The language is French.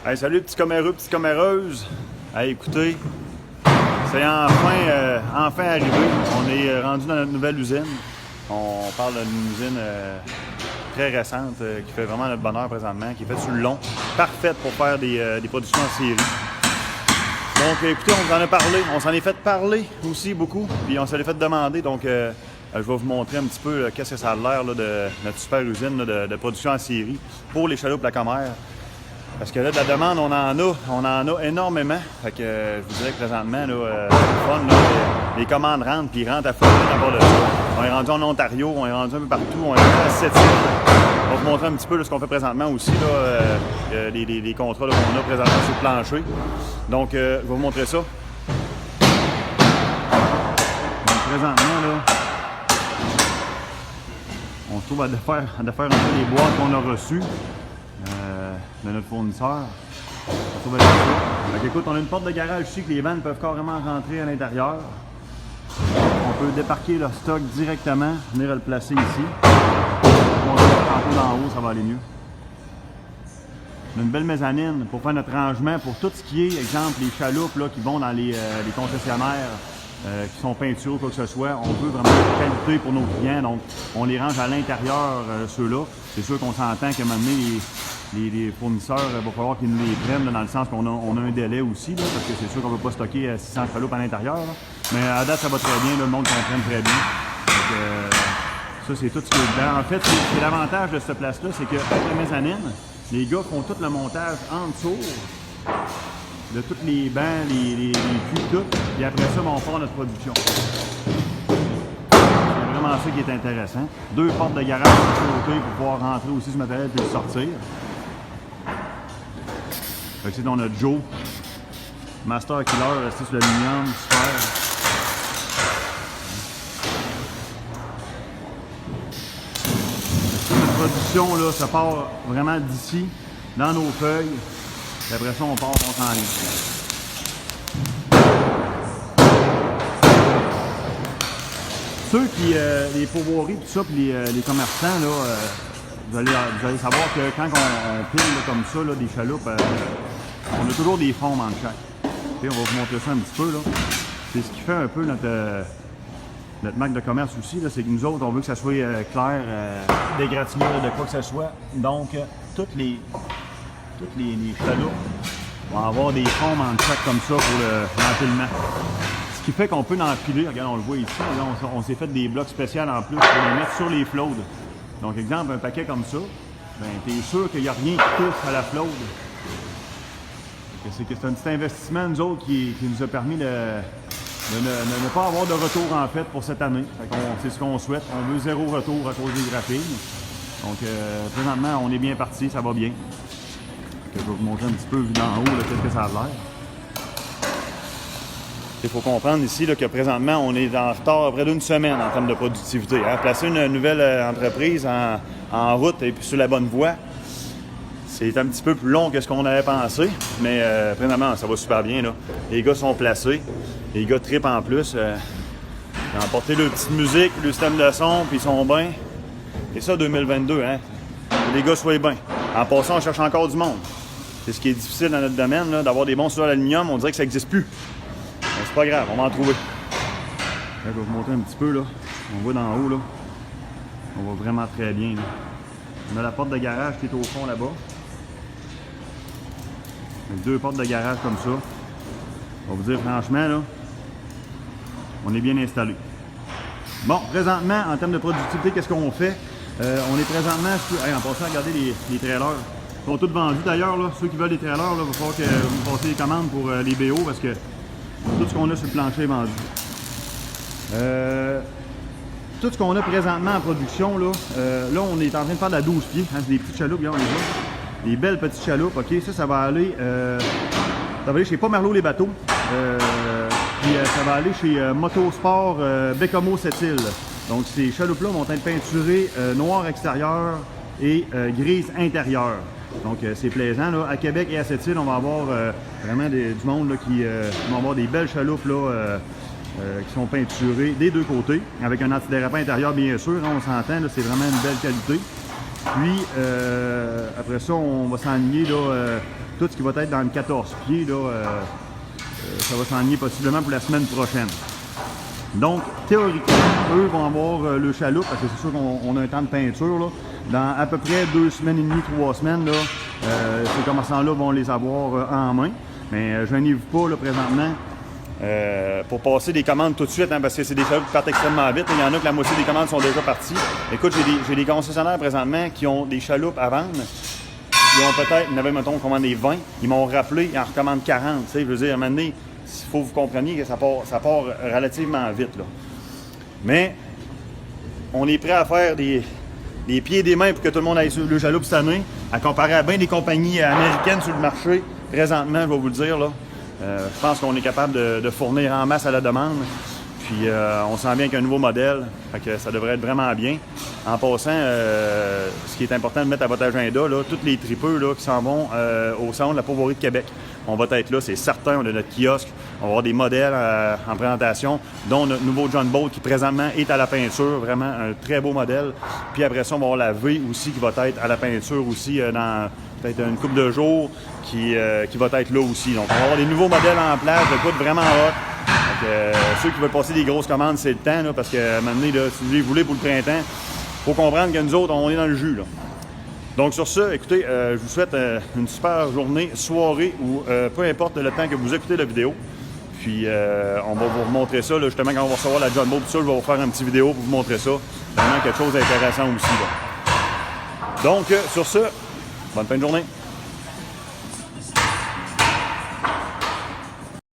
Hey, salut petits comméreux, petites comméreuses. Hey, écoutez, c'est enfin arrivé. On est rendu dans notre nouvelle usine. On parle d'une usine très récente qui fait vraiment notre bonheur présentement, qui est faite sur le long, parfaite pour faire des productions en série. Donc écoutez, on vous en a parlé, on s'en est fait parler aussi beaucoup, puis on s'en est fait demander, donc je vais vous montrer un petit peu qu'est-ce que ça a l'air de notre super usine de production en série pour les chaloupes Lacomère. Parce que là, de la demande, on en a énormément. Fait que je vous dirais que présentement, les commandes rentrent, puis ils rentrent à fond d'abord de ça. On est rendu en Ontario, on est rendu un peu partout, on est rendu à 7 îles. On va vous montrer un petit peu là, ce qu'on fait présentement aussi, là, les contrats qu'on a présentement sur le plancher. Donc, je vais vous montrer ça. Donc, présentement, là, on se trouve à défaire un peu les boîtes qu'on a reçues. De notre fournisseur. Donc, écoute, on a une porte de garage ici que les vannes peuvent carrément rentrer à l'intérieur. On peut déparquer leur stock directement, venir le placer ici. On va tantôt d'en haut, ça va aller mieux. On a une belle mezzanine pour faire notre rangement pour tout ce qui est, exemple, les chaloupes là, qui vont dans les concessionnaires. Qui sont peinturés ou quoi que ce soit, on veut vraiment de qualité pour nos clients, donc on les range à l'intérieur, ceux-là. C'est sûr qu'on s'entend qu'à un moment donné, les fournisseurs, il va falloir qu'ils nous les prennent, là, dans le sens qu'on a un délai aussi, là, parce que c'est sûr qu'on ne peut pas stocker 600 chaloupes à l'intérieur. Mais à date, ça va très bien, là, le monde comprenne très bien. Donc, ça, c'est tout ce qui est dedans. En fait, c'est l'avantage de cette place-là, c'est qu'avec la mezzanine, les gars font tout le montage en dessous de tous les bancs, les culs, tout, et après ça, on part notre production. C'est vraiment ça qui est intéressant. Deux portes de garage de côté pour pouvoir rentrer aussi ce matériel et le sortir. Fait que c'est dans notre Joe. Master Killer, resté sur l'aluminium, super. Notre production, là, ça part vraiment d'ici, dans nos feuilles. Et après ça, on part, on s'enligne. Ceux qui, les pourvoiries, tout ça, puis les commerçants, là, vous allez savoir que quand on pile là, comme ça, là, des chaloupes, on a toujours des fonds dans le chac. Okay, on va vous montrer ça un petit peu. C'est ce qui fait un peu notre marque de commerce aussi, c'est que nous autres, on veut que ça soit clair, des égratignures, de quoi que ce soit. Donc, toutes les chaloupes vont avoir des fonds dans le chac comme ça pour l'empilement. Ce qui fait qu'on peut empiler, regarde, on le voit ici, là, on s'est fait des blocs spéciaux en plus pour les mettre sur les flottes. Donc, exemple, un paquet comme ça, ben, tu es sûr qu'il n'y a rien qui touche à la flotte. C'est un petit investissement, nous autres, qui nous a permis de ne pas avoir de retour, en fait, pour cette année. C'est ce qu'on souhaite. On veut zéro retour à cause des graphines. Donc, présentement, on est bien parti, ça va bien. Je vais vous montrer un petit peu vu d'en haut qu'est-ce que ça a l'air. Il faut comprendre ici là, que présentement, on est en retard près d'une semaine en termes de productivité. Hein. Placer une nouvelle entreprise en route et puis sur la bonne voie, c'est un petit peu plus long que ce qu'on avait pensé, mais présentement, ça va super bien. Là. Les gars sont placés, les gars trippent en plus. Ils ont apporté leur petite musique, le système de son, puis ils sont bien. Et ça, 2022, hein? Que les gars soient bien. En passant, on cherche encore du monde. C'est ce qui est difficile dans notre domaine, d'avoir des bons soudeurs d'aluminium, on dirait que ça n'existe plus. Mais c'est pas grave, on va en trouver. Là, je vais vous montrer un petit peu, là. On voit d'en haut, là. On voit vraiment très bien, là. On a la porte de garage qui est au fond, là-bas. Deux portes de garage comme ça. On va vous dire franchement, là, on est bien installé. Bon, présentement, en termes de productivité, qu'est-ce qu'on fait? On est présentement, en passant, regardez les trailers. Ils sont tous vendus d'ailleurs, ceux qui veulent des trailers, il va falloir que vous fassiez des commandes pour les BO parce que tout ce qu'on a sur le plancher est vendu. Tout ce qu'on a présentement en production, là, on est en train de faire de la 12 pieds. Hein, c'est des petites chaloupes, regarde, on les voit. Des belles petites chaloupes, ok? Ça va aller chez Pomerleau les bateaux. Puis ça va aller chez Motosport Bécomo Sept-Îles. Donc ces chaloupes-là vont être peinturées noir extérieur et grise intérieure. Donc c'est plaisant. Là. À Québec et à Sept-Îles, on va avoir vraiment du monde là, qui vont avoir des belles chaloupes là, qui sont peinturées des deux côtés, avec un antidérapant intérieur bien sûr. Hein, on s'entend, c'est vraiment une belle qualité. Puis, après ça, on va s'enligner tout ce qui va être dans le 14 pieds. Ça va s'enligner possiblement pour la semaine prochaine. Donc, théoriquement, eux vont avoir le chaloupe, parce que c'est sûr qu'on a un temps de peinture. Là. Dans à peu près 2 semaines et demie, 3 semaines, ces commerçants-là vont les avoir en main. Mais je n'y vais pas là, présentement pour passer des commandes tout de suite, hein, parce que c'est des chaloupes qui partent extrêmement vite. Il y en a que la moitié des commandes sont déjà parties. Écoute, j'ai des concessionnaires présentement qui ont des chaloupes à vendre. Ils ont peut-être, il y en avait, mettons, commandé 20. Ils m'ont rappelé, ils en recommandent 40. Je veux dire, à un moment donné, il faut que vous compreniez que ça part relativement vite. Là. Mais on est prêt à faire des pieds et des mains pour que tout le monde aille sur le chaloupe cette année, à comparer à bien des compagnies américaines sur le marché. Présentement, je vais vous le dire, là, je pense qu'on est capable de fournir en masse à la demande. Puis on sent bien qu'un nouveau modèle, fait que ça devrait être vraiment bien. En passant, ce qui est important de mettre à votre agenda, là, tous les tripeux là, qui s'en vont au Salon de la Pourvoirie de Québec. On va être là, c'est certain, on a notre kiosque, on va avoir des modèles en présentation, dont notre nouveau John Boat qui présentement est à la peinture, vraiment un très beau modèle. Puis après ça, on va avoir la V aussi qui va être à la peinture aussi dans peut-être une couple de jours qui va être là aussi. Donc on va avoir des nouveaux modèles en place, de coûte vraiment hot. Ceux qui veulent passer des grosses commandes, c'est le temps, là, parce que maintenant, là, si vous les voulez pour le printemps, il faut comprendre que nous autres, on est dans le jus. Là. Donc sur ça, écoutez, je vous souhaite une super journée, soirée ou peu importe le temps que vous écoutez la vidéo. Puis on va vous montrer ça, là, justement, quand on va recevoir la John Boat, tout ça, je vais vous faire une petite vidéo pour vous montrer ça. Vraiment quelque chose d'intéressant aussi. Là. Donc sur ça, bonne fin de journée.